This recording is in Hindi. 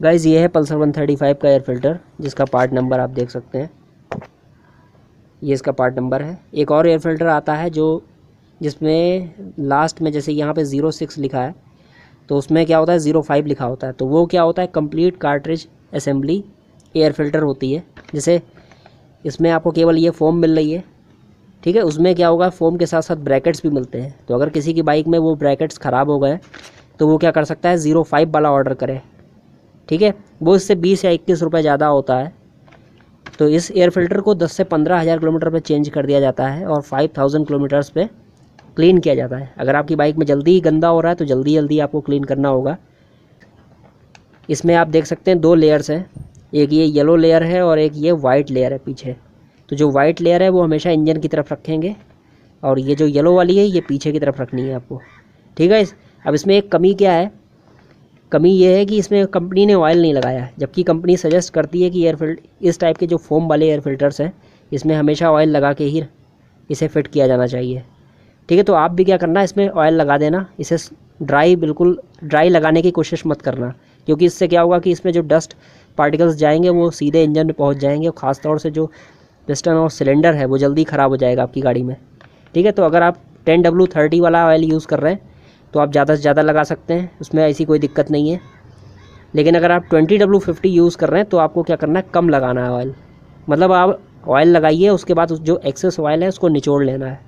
गाइज़ ये है पल्सर 135 का एयर फ़िल्टर, जिसका पार्ट नंबर आप देख सकते हैं, ये इसका पार्ट नंबर है। एक और एयर फ़िल्टर आता है जो जिसमें लास्ट में जैसे यहाँ पे 06 लिखा है, तो उसमें क्या होता है 05 लिखा होता है। तो वो क्या होता है, complete cartridge assembly air filter होती है। जैसे इसमें आपको केवल ये फ़ोम मिल रही है, ठीक है। उसमें क्या होगा, फ़ोम के साथ साथ ब्रैकेट्स भी मिलते हैं। तो अगर किसी की बाइक में वो ब्रैकेट्स ख़राब हो गए तो वो क्या कर सकता है, 05 वाला ऑर्डर करे, ठीक है। वो इससे 20 या 21 रुपये ज़्यादा होता है। तो इस एयर फ़िल्टर को 10 से 15,000 किलोमीटर पे चेंज कर दिया जाता है और 5000 किलोमीटर्स पे क्लीन किया जाता है। अगर आपकी बाइक में जल्दी ही गंदा हो रहा है तो जल्दी जल्दी आपको क्लीन करना होगा। इसमें आप देख सकते हैं 2 लेयर्स हैं, एक ये येलो लेयर है और एक ये वाइट लेयर है पीछे। तो जो वाइट लेयर है वो हमेशा इंजन की तरफ रखेंगे और ये जो येलो वाली है ये पीछे की तरफ रखनी है आपको, ठीक है। अब इसमें एक कमी क्या है, कमी ये है कि इसमें कंपनी ने ऑयल नहीं लगाया है, जबकि कंपनी सजेस्ट करती है कि इस टाइप के जो फोम वाले एयर फिल्टर्स हैं इसमें हमेशा ऑयल लगा के ही इसे फिट किया जाना चाहिए, ठीक है। तो आप भी क्या करना, इसमें ऑयल लगा देना, इसे बिल्कुल ड्राई लगाने की कोशिश मत करना, क्योंकि इससे क्या होगा कि इसमें जो डस्ट पार्टिकल्स जाएंगे वो सीधे इंजन में पहुंच जाएंगे और ख़ासतौर से जो पिस्टन और सिलेंडर है वो जल्दी ख़राब हो जाएगा आपकी गाड़ी में, ठीक है। तो अगर आप 10W30 वाला ऑयल यूज़ कर रहे हैं तो आप ज़्यादा से ज़्यादा लगा सकते हैं, उसमें ऐसी कोई दिक्कत नहीं है। लेकिन अगर आप 20W50 यूज़ कर रहे हैं तो आपको क्या करना है, कम लगाना है ऑयल। मतलब आप ऑयल लगाइए, उसके बाद जो एक्सेस ऑयल है उसको निचोड़ लेना है।